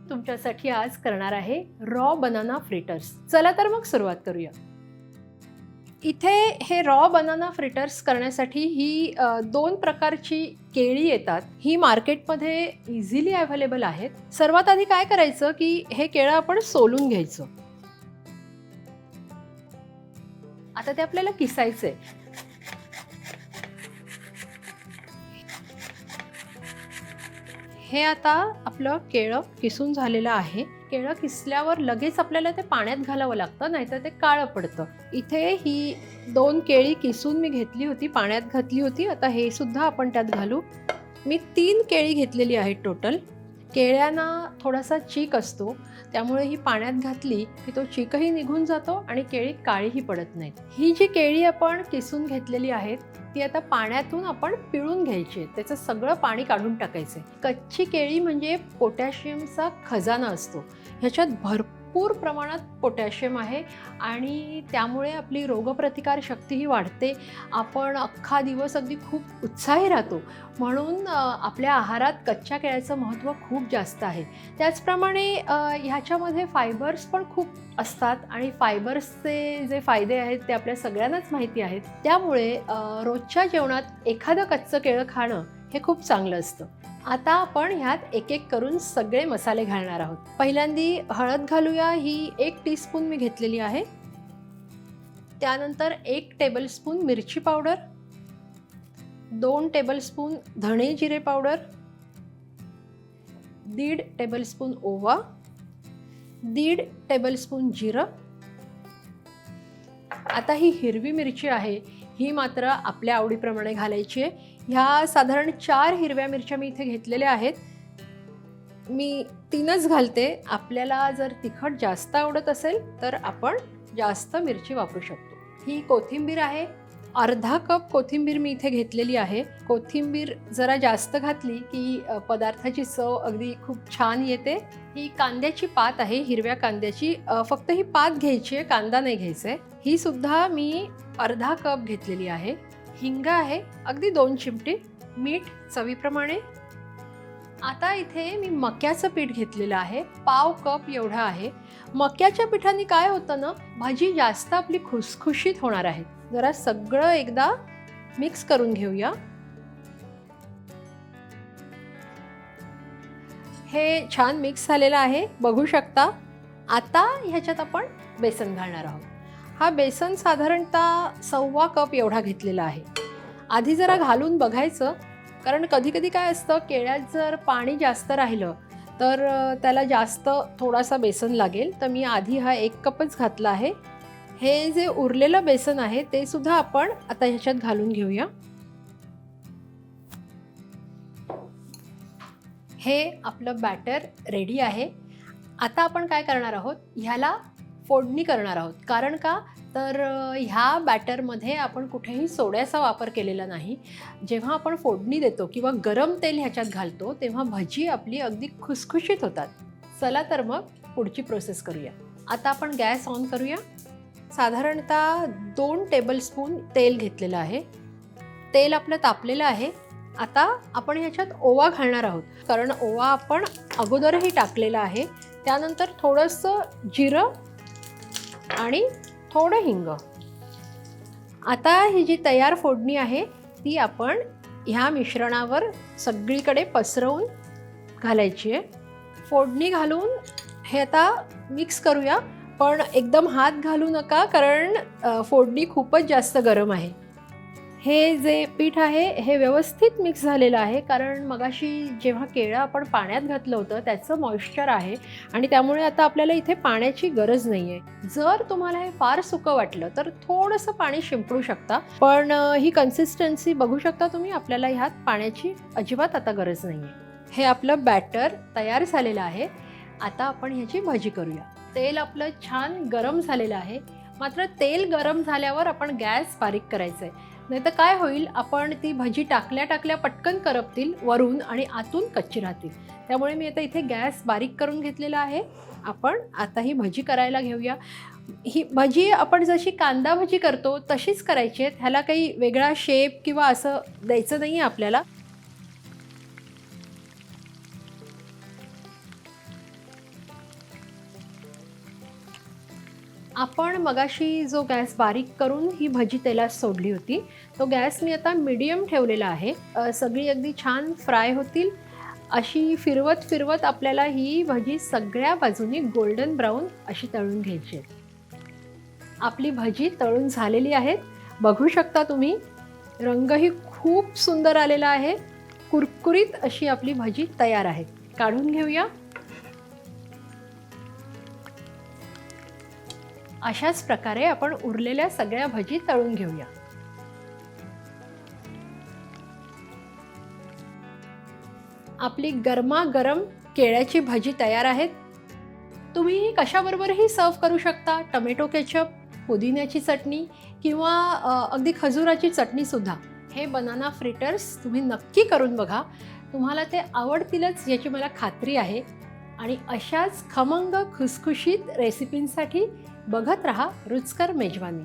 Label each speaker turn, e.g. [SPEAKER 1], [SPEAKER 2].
[SPEAKER 1] तुमच्यासाठी आज करणार आहे रॉ बनाना फ्रिटर्स। चला तर मग सुरुवात करूया। इथे हे रॉ बनाना फ्रिटर्स करण्यासाठी ही दोन प्रकारची केळी येतात। ही मार्केटमध्ये इझिली अवेलेबल आहेत। सर्वात आधी काय करायचं की हे केळं आपण सोलून घ्यायचं। आता ते आपल्याला किसायचंय। हे आता आपलं केळं किसून झालेलं आहे। केळं किसल्यावर लगेच आपल्याला ते पाण्यात घालावं लागतं, नाहीतर ते काळं पडतं। इथे ही दोन केळी किसून मी घेतली होती, पाण्यात घातली होती। आता हे सुद्धा आपण त्यात घालू। मी 3 केळी घेतलेली आहेत टोटल। केळ्यांना थोडासा चीक असतो, त्यामुळे ही पाण्यात घातली की तो चीकही निघून जातो आणि केळी काळीही पडत नाहीत। ही जी केळी आपण किसून घेतलेली आहेत ती आता पाण्यातून आपण पिळून घ्यायची। त्याचं सगळं पाणी काढून टाकायचं। कच्ची केळी म्हणजे पोटॅशियमचा खजाना असतो। ह्याच्यात भरपूर प्रमाणात पोटॅशियम आहे आणि त्यामुळे आपली रोगप्रतिकार शक्तीही वाढते। आपण अख्खा दिवस अगदी खूप उत्साही राहतो। म्हणून आपल्या आहारात कच्च्या केळ्याचं महत्त्व खूप जास्त आहे। त्याचप्रमाणे ह्याच्यामध्ये फायबर्स पण खूप असतात आणि फायबर्सचे जे फायदे आहेत ते आपल्या सगळ्यांनाच माहिती आहेत। त्यामुळे रोजच्या जेवणात एखादं कच्चं केळं खाणं हे खूप चांगलं असतं। आता आपण ह्यात एक एक करून सगळे मसाले घालणार आहोत। पहिल्यांदी हळद घालूया। ही 1 टीस्पून मी घेतलेली आहे। त्यानंतर 1 टेबलस्पून मिरची पावडर, 2 टेबलस्पून धणे जिरे पावडर, 1.5 टेबलस्पून ओवा, 1.5 टेबलस्पून जिरं। आता ही हिरवी मिरची आहे, ही मात्र आपल्या आवडीप्रमाणे घालायची आहे। ह्या साधारण 4 हिरव्या मिरच्या मी इथे घेतलेल्या आहेत। मी 3च घालते। आपल्याला जर तिखट जास्त आवडत असेल तर आपण जास्त मिरची वापरू शकतो। ही कोथिंबीर आहे, अर्धा कप कोथिंबीर मी इथे घेतलेली आहे। कोथिंबीर जरा जास्त घातली की पदार्थाची चव अगदी खूप छान येते। ही कांद्याची पात आहे, हिरव्या कांद्याची। फक्त ही पात घ्यायची आहे, कांदा नाही घ्यायचा आहे। ही सुद्धा मी अर्धा कप घेतलेली आहे। हिंग आहे अगदी 2 चिमटे, मीठ चवीप्रमाणे। आता इथे मी मक्याचं पीठ घेतलेलं आहे, पाव कप एवढं आहे। मक्याच्या पिठाने काय होतं ना, भाजी जास्त आपली खुसखुशीत होणार आहे। जरा सगळं एकदा मिक्स करून घेऊया। हे छान मिक्स झालेलं आहे, बघू शकता। आता ह्याच्यात आपण बेसन घालणार आहोत। हा बेसन साधारणतः 1.25 कप एवढा घेतलेला आहे। आधी जरा घालून बघायचं, कारण कधी कधी काय असतं, केळ्यात जर पाणी जास्त राहिलं तर त्याला जास्त थोडासा बेसन लागेल। तर मी आधी हा 1 कपच घातला आहे। हे जे उरलेलं बेसन आहे ते सुद्धा आपण आता ह्याच्यात घालून घेऊया। हे आपलं बॅटर रेडी आहे। आता आपण काय करणार आहोत, ह्याला फोडणी करणार आहोत। कारण का, तर ह्या बॅटरमध्ये आपण कुठेही सोड्याचा वापर केलेला नाही। जेव्हा आपण फोडणी देतो किंवा गरम तेल ह्याच्यात घालतो तेव्हा भजी आपली अगदी खुसखुशीत होतात। चला तर मग पुढची प्रोसेस करूया। आता आपण गॅस ऑन करूया। साधारणतः 2 टेबलस्पून तेल घेतलेलं आहे। तेल आपलं तापलेलं आहे। आता आपण ह्याच्यात ओवा घालणार आहोत, कारण ओवा आपण अगोदरही टाकलेला आहे। त्यानंतर थोडंसं जिरं आणि थोडं हिंग। आता ही जी तयार फोडणी आहे ती आपण ह्या मिश्रणावर सगळीकडे पसरवून घालायची आहे। फोडणी घालून हे आता मिक्स करूया, पण एकदम हात घालू नका, कारण फोडणी खूपच जास्त गरम आहे। हे जे पीठ आहे हे व्यवस्थित मिक्स झालेलं आहे, कारण मगाशी जेव्हा केळं आपण पाण्यात घातलं होतं त्याचं मॉइश्चर आहे आणि त्यामुळे आता आपल्याला इथे पाण्याची गरज नाही आहे। जर तुम्हाला हे फार सुकं वाटलं तर थोडंसं पाणी शिंपडू शकता, पण ही कन्सिस्टन्सी बघू शकता तुम्ही, आपल्याला ह्यात पाण्याची अजिबात आता गरज नाही आहे। हे आपलं बॅटर तयार झालेलं आहे। आता आपण ह्याची भजी करूया। तेल आपलं छान गरम झालेलं आहे, मात्र तेल गरम झाल्यावर आपण गॅस बारीक करायचा आहे, नाही तर काय होईल, आपण ती भजी टाकल्या टाकल्या पटकन करपतील वरून आणि आतून कच्ची राहतील। त्यामुळे मी आता इथे गॅस बारीक करून घेतलेला आहे। आपण आता ही भजी करायला घेऊया। ही भजी आपण जशी कांदा भजी करतो तशीच करायची आहे। ह्याला काही वेगळा शेप किंवा असं द्यायचं नाही आहे आपल्याला। आपण मगाशी जो गॅस बारीक करून ही भजी तेलात सोडली होती, तो गॅस मी आता मीडियम ठेवलेला आहे. सगळी अगदी छान फ्राय होतील अशी फिरवत फिरवत आपल्याला ही भजी सगळ्या बाजूनी गोल्डन ब्राऊन अशी तळून घ्यायची आहे. आपली भजी तळून झालेली आहेत. बघू शकता तुम्ही, रंगही खूप सुंदर आलेला आहे. कुरकुरीत अशी आपली भजी तयार आहे. काढून घेऊया. अशाच प्रकारे आपण उरलेल्या सगळ्या भजी तळून घेऊया. आपली गरमागरम केळ्याची भजी तयार आहेत. तुम्ही कशाबरोबरही सर्व करू शकता. टोमॅटो केचप, पुदिन्याची चटणी किंवा अगदी खजुराची चटणीसुद्धा. हे बनाना फ्रिटर्स तुम्ही नक्की करून बघा. तुम्हाला ते आवडतीलच याची मला खात्री आहे. आणि अशाच खमंग खुसखुशीत रेसिपींसाठी बघत रहा रुचकर मेजवानी.